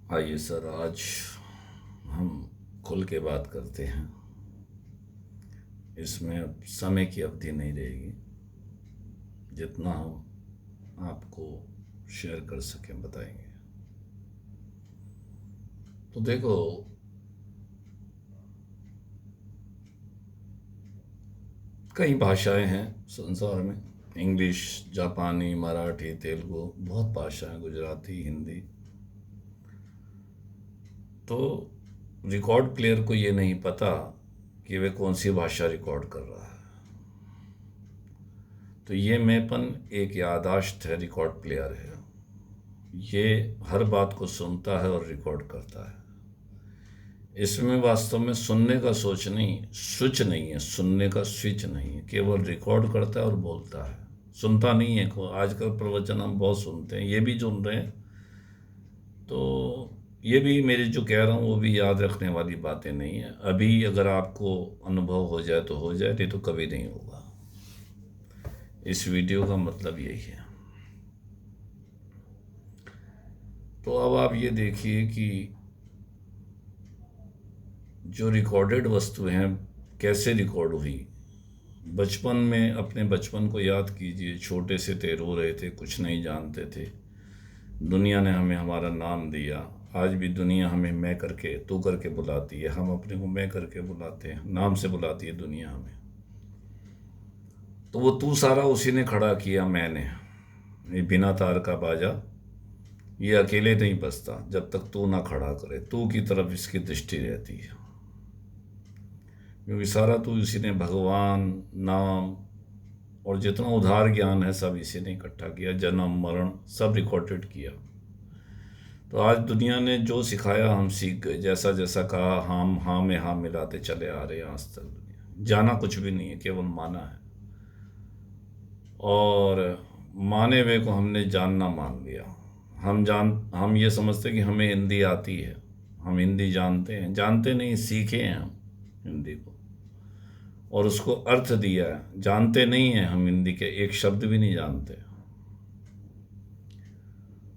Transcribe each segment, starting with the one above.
आइए सर, आज हम खुल के बात करते हैं। इसमें अब समय की अवधि नहीं रहेगी। जितना हम आपको शेयर कर सकें बताएंगे। तो देखो, कई भाषाएं हैं संसार में। इंग्लिश, जापानी, मराठी, तेलुगु, बहुत भाषाएं, गुजराती, हिंदी। तो रिकॉर्ड प्लेयर को ये नहीं पता कि वे कौन सी भाषा रिकॉर्ड कर रहा है। तो ये मैंपन एक याददाश्त है, रिकॉर्ड प्लेयर है। ये हर बात को सुनता है और रिकॉर्ड करता है। इसमें वास्तव में सुनने का सोच नहीं, स्विच नहीं है, सुनने का स्विच नहीं है, केवल रिकॉर्ड करता है और बोलता है, सुनता नहीं है। को आजकल प्रवचन हम बहुत सुनते हैं, ये भी सुन रहे हैं। तो ये भी मेरे जो कह रहा हूँ वो भी याद रखने वाली बातें नहीं है। अभी अगर आपको अनुभव हो जाए तो हो जाए, नहीं तो कभी नहीं होगा। इस वीडियो का मतलब यही है। तो अब आप ये देखिए कि जो रिकॉर्डेड वस्तु हैं कैसे रिकॉर्ड हुई। बचपन में अपने बचपन को याद कीजिए। छोटे से थे, रो रहे थे, कुछ नहीं जानते थे। दुनिया ने हमें हमारा नाम दिया। आज भी दुनिया हमें मैं करके, तू करके बुलाती है। हम अपने को मैं करके बुलाते हैं, नाम से बुलाती है दुनिया हमें। तो वो तू सारा उसी ने खड़ा किया, मैंने। ये बिना तार का बाजा ये अकेले नहीं बजता जब तक तू ना खड़ा करे। तू की तरफ इसकी दृष्टि रहती है, क्योंकि सारा तो इसी ने, भगवान, नाम और जितना उधार ज्ञान है सब इसी ने इकट्ठा किया। जन्म मरण सब रिकॉर्डेड किया। तो आज दुनिया ने जो सिखाया हम सीख गए। जैसा जैसा कहा हम हाँ में हाँ मिलाते चले आ रहे हैं आज तक। दुनिया जाना कुछ भी नहीं है, केवल माना है। और माने हुए को हमने जानना मान लिया। हम ये समझते कि हमें हिंदी आती है, हम हिंदी जानते हैं। जानते नहीं, सीखे हैं हम हिंदी को और उसको अर्थ दिया है। जानते नहीं हैं हम हिंदी के एक शब्द भी नहीं जानते।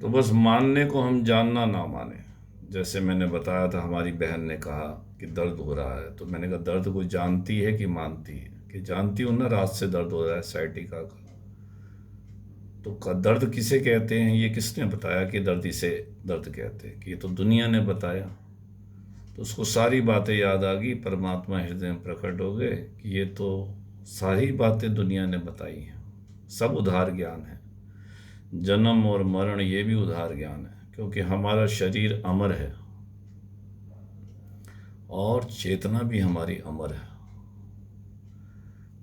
तो बस मानने को हम जानना ना माने। जैसे मैंने बताया था, हमारी बहन ने कहा कि दर्द हो रहा है, तो मैंने कहा दर्द को जानती है कि मानती है? कि जानती हूँ ना, रात से दर्द हो रहा है, साइटिका का। तो दर्द किसे कहते हैं, ये किसने बताया कि दर्द इसे दर्द कहते हैं? कि ये तो दुनिया ने बताया। तो उसको सारी बातें याद आ गई। परमात्मा हृदय में प्रकट हो गए कि ये तो सारी बातें दुनिया ने बताई हैं, सब उधार ज्ञान है। जन्म और मरण ये भी उधार ज्ञान है, क्योंकि हमारा शरीर अमर है और चेतना भी हमारी अमर है।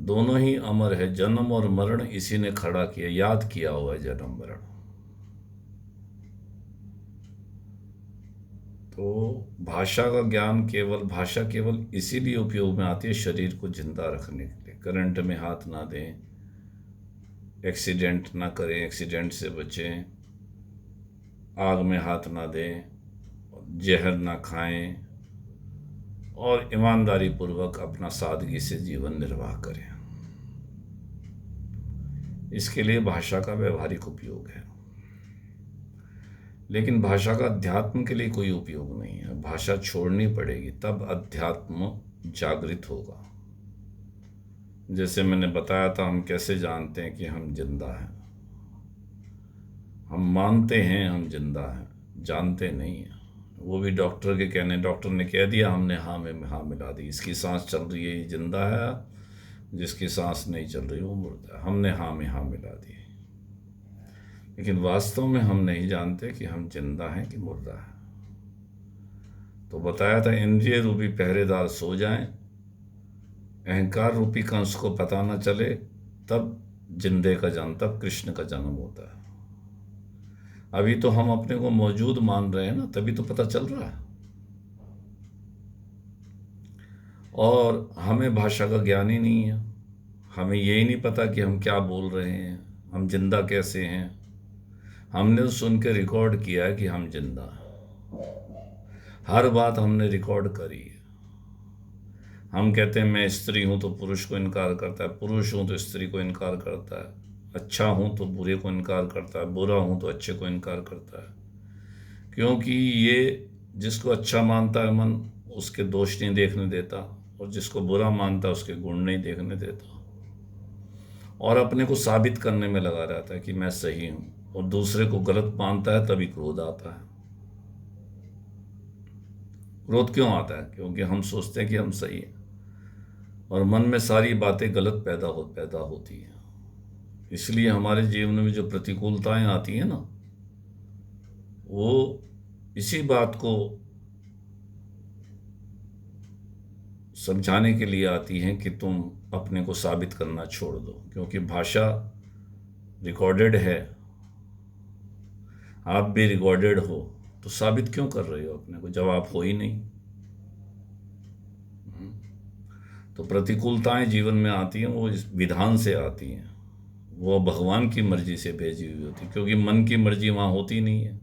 दोनों ही अमर है। जन्म और मरण इसी ने खड़ा किया, याद किया हुआ है जन्म मरण। तो भाषा केवल इसीलिए उपयोग में आती है, शरीर को जिंदा रखने के लिए। करंट में हाथ ना दें, एक्सीडेंट ना करें, एक्सीडेंट से बचें, आग में हाथ ना दें, जहर ना खाएं और ईमानदारी पूर्वक अपना सादगी से जीवन निर्वाह करें। इसके लिए भाषा का व्यवहारिक उपयोग है। लेकिन भाषा का अध्यात्म के लिए कोई उपयोग नहीं है। भाषा छोड़नी पड़ेगी, तब अध्यात्म जागृत होगा। जैसे मैंने बताया था, हम कैसे जानते हैं कि हम जिंदा हैं? हम मानते हैं हम जिंदा हैं, जानते नहीं हैं। वो भी डॉक्टर के कहने, डॉक्टर ने कह दिया, हमने हाँ में हाँ मिला दी। इसकी सांस चल रही है, ये जिंदा है, जिसकी सांस नहीं चल रही वो मुर्दा है। हमने हाँ में हाँ मिला दी। लेकिन वास्तव में हम नहीं जानते कि हम जिंदा हैं कि मुर्दा है। तो बताया था, इंद्रिय रूपी पहरेदार सो जाएं, अहंकार रूपी कंस को पता न चले, तब जिंदे का जन्म, तब कृष्ण का जन्म होता है। अभी तो हम अपने को मौजूद मान रहे हैं ना, तभी तो पता चल रहा है। और हमें भाषा का ज्ञान ही नहीं है। हमें यही नहीं पता कि हम क्या बोल रहे हैं, हम जिंदा कैसे हैं। हमने तो सुन के रिकॉर्ड किया है कि हम जिंदा हैं। हर बात हमने रिकॉर्ड करी है। हम कहते हैं मैं स्त्री हूं, तो पुरुष को इनकार करता है। पुरुष हूं तो स्त्री को इनकार करता है। अच्छा हूं तो बुरे को इनकार करता है। बुरा हूं तो अच्छे को इनकार करता है। क्योंकि ये जिसको अच्छा मानता है मन, उसके दोष नहीं देखने देता, और जिसको बुरा मानता है उसके गुण नहीं देखने देता, और अपने को साबित करने में लगा रहता है कि मैं सही हूं, और दूसरे को गलत मानता है, तभी क्रोध आता है। क्रोध क्यों आता है? क्योंकि हम सोचते हैं कि हम सही हैं, और मन में सारी बातें गलत पैदा होती हैं। इसलिए हमारे जीवन में जो प्रतिकूलताएं आती हैं ना, वो इसी बात को समझाने के लिए आती हैं कि तुम अपने को साबित करना छोड़ दो। क्योंकि भाषा रिकॉर्डेड है, आप भी रिकॉर्डेड हो, तो साबित क्यों कर रहे हो अपने को जब आप हो ही नहीं? तो प्रतिकूलताएं जीवन में आती हैं, वो इस विधान से आती हैं, वो भगवान की मर्जी से भेजी हुई होती, क्योंकि मन की मर्जी वहाँ होती नहीं है।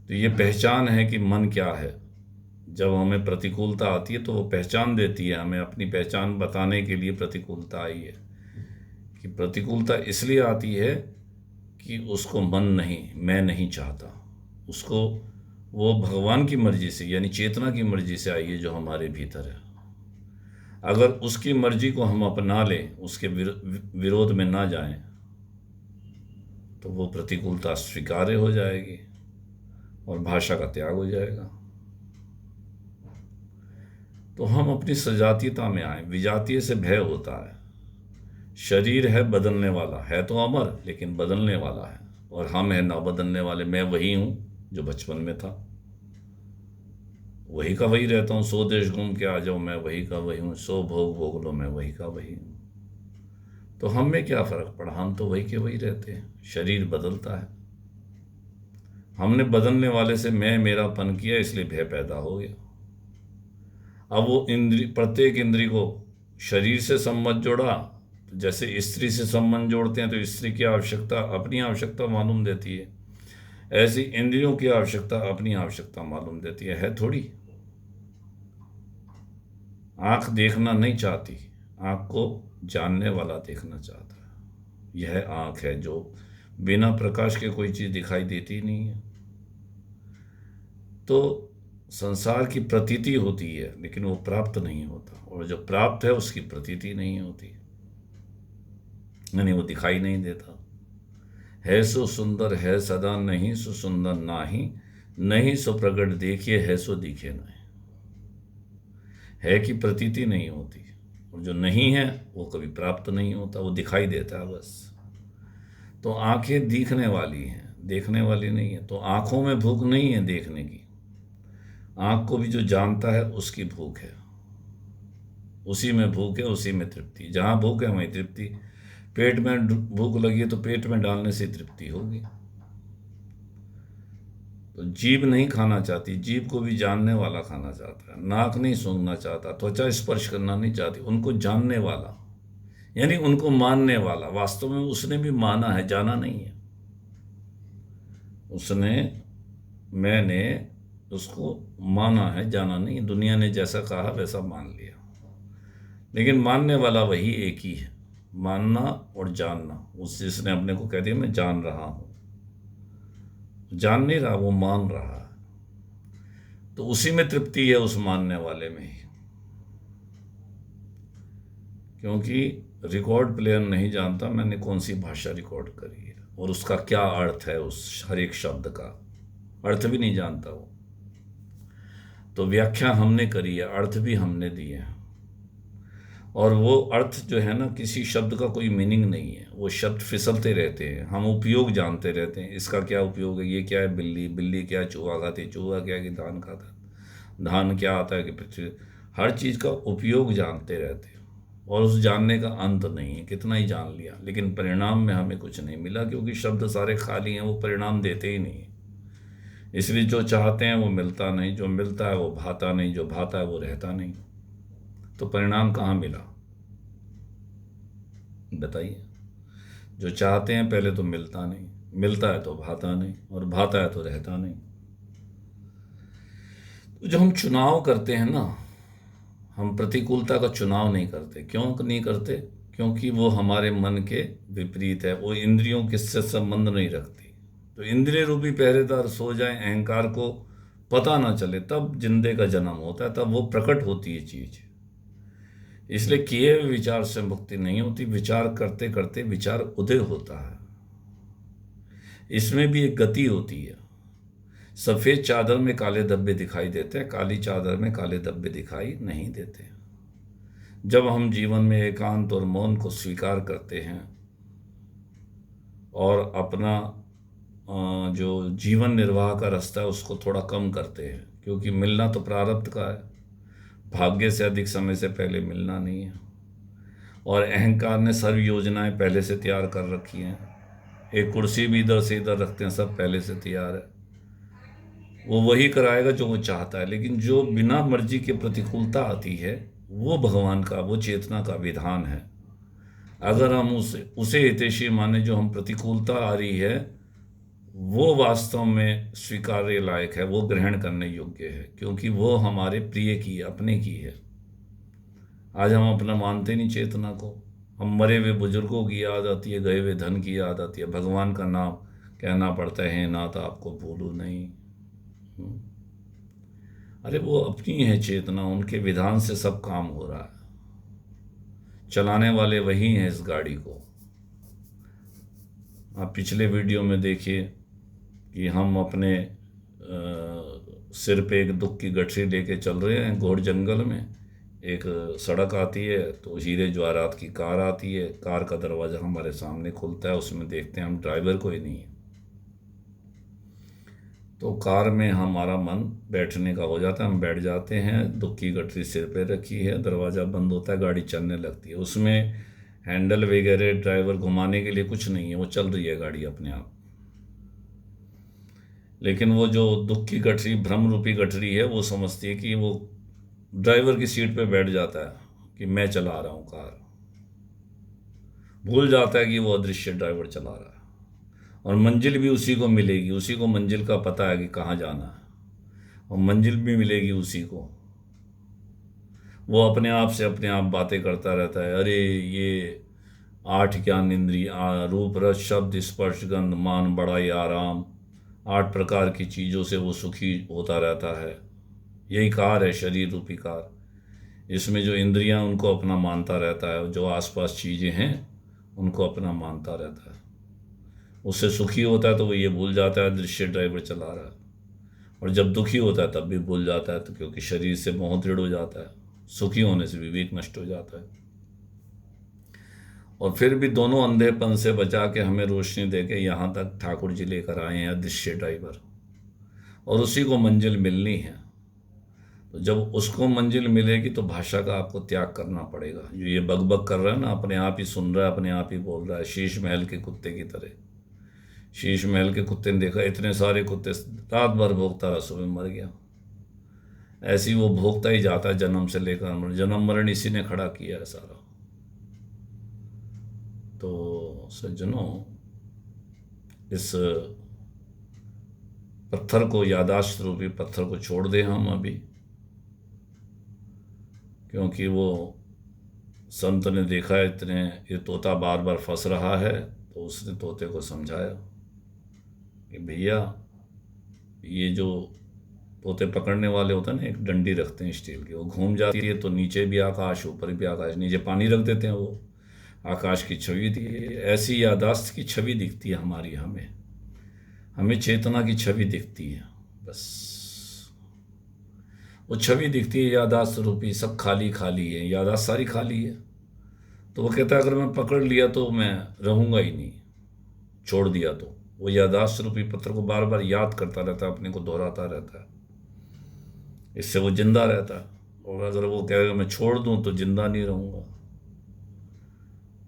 तो ये पहचान है कि मन क्या है। जब हमें प्रतिकूलता आती है तो वो पहचान देती है हमें, अपनी पहचान बताने के लिए प्रतिकूलता आई है। कि प्रतिकूलता इसलिए आती है कि उसको मन नहीं, मैं नहीं चाहता, उसको वो भगवान की मर्जी से, यानी चेतना की मर्जी से आई है जो हमारे भीतर है। अगर उसकी मर्जी को हम अपना लें, उसके विरोध में ना जाएं, तो वो प्रतिकूलता स्वीकार्य हो जाएगी और भाषा का त्याग हो जाएगा। तो हम अपनी सजातीयता में आए। विजातीय से भय होता है। शरीर है बदलने वाला, है तो अमर लेकिन बदलने वाला है, और हम है ना बदलने वाले। मैं वही हूं जो बचपन में था, वही का वही रहता हूँ। 100 देश घूम के आ जाओ, मैं वही का वही हूँ। 100 भोग भोग लो, मैं वही का वही हूँ। तो हम में क्या फर्क पड़ा? हम तो वही के वही रहते हैं। शरीर बदलता है, हमने बदलने वाले से मैं मेरापन किया, इसलिए भय पैदा हो गया। अब वो इंद्री, प्रत्येक इंद्री को शरीर से संबंध जोड़ा, तो जैसे स्त्री से संबंध जोड़ते हैं तो स्त्री की आवश्यकता अपनी आवश्यकता मालूम देती है, ऐसी इंद्रियों की आवश्यकता अपनी आवश्यकता मालूम देती है थोड़ी। आंख देखना नहीं चाहती, आंख को जानने वाला देखना चाहता है। यह आंख है जो बिना प्रकाश के कोई चीज दिखाई देती नहीं है। तो संसार की प्रतीति होती है, लेकिन वो प्राप्त नहीं होता, और जो प्राप्त है उसकी प्रतीति नहीं होती, यानी वो दिखाई नहीं देता। है सो सुंदर है सदा, नहीं सो सुंदर नाही, नहीं सो प्रगट देखिए, है सो दिखे नहीं। है की प्रतीति नहीं होती, और जो नहीं है वो कभी प्राप्त नहीं होता, वो दिखाई देता है बस। तो आंखें दिखने वाली हैं, देखने वाली नहीं है। तो आंखों में भूख नहीं है देखने की, आंख को भी जो जानता है उसकी भूख है, उसी में भूख है, उसी में तृप्ति। जहां भूख है वहीं तृप्ति। पेट में भूख लगी है तो पेट में डालने से तृप्ति होगी। तो जीभ नहीं खाना चाहती, जीभ को भी जानने वाला खाना चाहता है। नाक नहीं सूंघना चाहता, त्वचा स्पर्श करना नहीं चाहती, उनको जानने वाला, यानी उनको मानने वाला। वास्तव में उसने भी माना है, जाना नहीं है। उसने, मैंने उसको माना है, जाना नहीं। दुनिया ने जैसा कहा वैसा मान लिया, लेकिन मानने वाला वही एक ही है। मानना और जानना, उस जिसने अपने को कह दिया मैं जान रहा हूं, जान नहीं रहा, वो मान रहा है। तो उसी में तृप्ति है, उस मानने वाले में ही। क्योंकि रिकॉर्ड प्लेयर नहीं जानता मैंने कौन सी भाषा रिकॉर्ड करी है और उसका क्या अर्थ है, उस हर एक शब्द का अर्थ भी नहीं जानता वो। तो व्याख्या हमने करी है, अर्थ भी हमने दिए हैं, और वो अर्थ जो है ना, किसी शब्द का कोई मीनिंग नहीं है। वो शब्द फिसलते रहते हैं, हम उपयोग जानते रहते हैं। इसका क्या उपयोग है, ये क्या है, बिल्ली, बिल्ली क्या, चूहा खाती, चूहा क्या कि धान खाता, धान क्या आता है कि पृथ्वी। हर चीज़ का उपयोग जानते रहते हैं, और उस जानने का अंत नहीं है। कितना ही जान लिया, लेकिन परिणाम में हमें कुछ नहीं मिला, क्योंकि शब्द सारे खाली हैं, वो परिणाम देते ही नहीं। इसलिए जो चाहते हैं वो मिलता नहीं, जो मिलता है वो भाता नहीं, जो भाता है वो रहता नहीं। तो परिणाम कहाँ मिला बताइए? जो चाहते हैं पहले तो मिलता नहीं, मिलता है तो भाता नहीं, और भाता है तो रहता नहीं। तो जो हम चुनाव करते हैं ना, हम प्रतिकूलता का चुनाव नहीं करते। क्यों नहीं करते? क्योंकि वो हमारे मन के विपरीत है, वो इंद्रियों के से संबंध नहीं रखती। तो इंद्रिय रूपी पहरेदार सो जाए, अहंकार को पता ना चले, तब जिंदे का जन्म होता है, तब वो प्रकट होती है चीज। इसलिए किए हुए विचार से मुक्ति नहीं होती, विचार करते करते विचार उदय होता है। इसमें भी एक गति होती है। सफेद चादर में काले धब्बे दिखाई देते हैं, काली चादर में काले धब्बे दिखाई नहीं देते। जब हम जीवन में एकांत और मौन को स्वीकार करते हैं और अपना जो जीवन निर्वाह का रास्ता है उसको थोड़ा कम करते हैं, क्योंकि मिलना तो प्रारब्ध का है, भाग्य से अधिक समय से पहले मिलना नहीं है। और अहंकार ने सर्व योजनाएं पहले से तैयार कर रखी हैं, एक कुर्सी भी इधर से इधर रखते हैं, सब पहले से तैयार है। वो वही कराएगा जो वो चाहता है, लेकिन जो बिना मर्जी के प्रतिकूलता आती है वो भगवान का, वो चेतना का विधान है। अगर हम उसे हितैषी माने, जो हम प्रतिकूलता आ रही है वो वास्तव में स्वीकार्य लायक है, वो ग्रहण करने योग्य है, क्योंकि वो हमारे प्रिय की है, अपने की है। आज हम अपना मानते नहीं चेतना को, हम मरे हुए बुजुर्गों की याद आती है, गए हुए धन की याद आती है, भगवान का नाम कहना पड़ता है, नाथ आपको भूलूं नहीं। अरे वो अपनी है चेतना, उनके विधान से सब काम हो रहा है, चलाने वाले वही हैं इस गाड़ी को। आप पिछले वीडियो में देखिए कि हम अपने सिर पे एक दुख की गठरी लेके चल रहे हैं घोर जंगल में। एक सड़क आती है तो हीरे जवाहरात की कार आती है, कार का दरवाज़ा हमारे सामने खुलता है, उसमें देखते हैं हम ड्राइवर कोई नहीं है, तो कार में हमारा मन बैठने का हो जाता है, हम बैठ जाते हैं, दुख की गठरी सिर पे रखी है, दरवाज़ा बंद होता है, गाड़ी चलने लगती है। उसमें हैंडल वगैरह ड्राइवर घुमाने के लिए कुछ नहीं है, वो चल रही है गाड़ी अपने आप। लेकिन वो जो दुख की गठरी, भ्रम रूपी गठरी है, वो समझती है कि वो ड्राइवर की सीट पे बैठ जाता है कि मैं चला रहा हूँ कार, भूल जाता है कि वो अदृश्य ड्राइवर चला रहा है। और मंजिल भी उसी को मिलेगी, उसी को मंजिल का पता है कि कहाँ जाना है, और मंजिल भी मिलेगी उसी को। वो अपने आप से अपने आप बातें करता रहता है, अरे ये 8 ज्ञान इंद्रिय, रूप रस शब्द स्पर्श गंध मान बड़ाई आराम, 8 प्रकार की चीज़ों से वो सुखी होता रहता है। यही कार है, शरीर रूपी कार। इसमें जो इंद्रियां उनको अपना मानता रहता है, जो आसपास चीज़ें हैं उनको अपना मानता रहता है, उससे सुखी होता है तो वो ये भूल जाता है दृश्य ड्राइवर चला रहा है, और जब दुखी होता है तब भी भूल जाता है, तो क्योंकि शरीर से मोह दृढ़ हो जाता है, सुखी होने से विवेक नष्ट हो जाता है। और फिर भी दोनों अंधेपन से बचा के हमें रोशनी दे के यहाँ तक ठाकुर जी लेकर आए हैं दृश्य ड्राइवर, और उसी को मंजिल मिलनी है। तो जब उसको मंजिल मिलेगी तो भाषा का आपको त्याग करना पड़ेगा। जो ये बकबक कर रहा है ना, अपने आप ही सुन रहा है, अपने आप ही बोल रहा है, शीश महल के कुत्ते की तरह। शीश महल के कुत्ते ने देखा इतने सारे कुत्ते, रात भर भोगता रहा, सुबह मर गया। ऐसी वो भोगता ही जाता है जन्म से लेकर मरण, जन्म मरण इसी ने खड़ा किया है सारा। तो सज्जनों, इस पत्थर को, यादाश्त रूपी पत्थर को छोड़ दें हम अभी, क्योंकि वो संत ने देखा इतने, ये तोता बार बार फंस रहा है, तो उसने तोते को समझाया कि भैया, ये जो तोते पकड़ने वाले होते हैं ना, एक डंडी रखते हैं स्टील की, वो घूम जाती है तो नीचे भी आकाश, ऊपर भी आकाश, नीचे पानी रख देते हैं, वो आकाश की छवि दी। ऐसी यादाश्त की छवि दिखती है हमारी, हमें चेतना की छवि दिखती है, बस वो छवि दिखती है यादाश्त रूपी, सब खाली खाली है, यादाश्त सारी खाली है। तो वो कहता है अगर मैं पकड़ लिया तो मैं रहूँगा ही नहीं, छोड़ दिया तो। वो यादाश्त रूपी पत्थर को बार बार याद करता रहता है, अपने को दोहराता रहता है, इससे वो जिंदा रहता है। और अगर वो कहेगा मैं छोड़ दूँ तो जिंदा नहीं रहूँगा,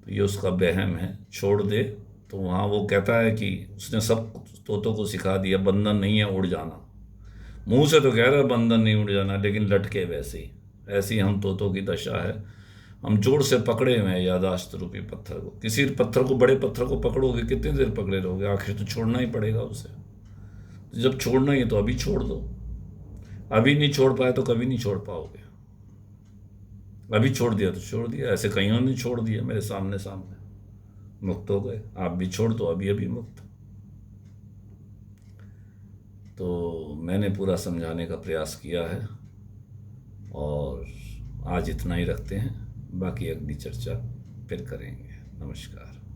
तो ये उसका वहम है, छोड़ दे। तो वहाँ वो कहता है कि उसने सब तोतों को सिखा दिया, बंधन नहीं है उड़ जाना। मुंह से तो कह रहा है बंधन नहीं उड़ जाना, लेकिन लटके वैसे ही। ऐसी हम तोतों की दशा है, हम जोर से पकड़े हुए हैं यादाश्त रूपी पत्थर को। किसी पत्थर को, बड़े पत्थर को पकड़ोगे कितनी देर पकड़े रहोगे, आखिर तो छोड़ना ही पड़ेगा उसे। तो जब छोड़ना ही है तो अभी छोड़ दो, अभी नहीं छोड़ पाए तो कभी नहीं छोड़ पाओगे। अभी छोड़ दिया तो छोड़ दिया, ऐसे कईयों ने छोड़ दिया मेरे सामने, मुक्त हो गए। आप भी छोड़ दो अभी अभी मुक्त। मैंने पूरा समझाने का प्रयास किया है और आज इतना ही रखते हैं, बाकी अगली चर्चा फिर करेंगे। नमस्कार।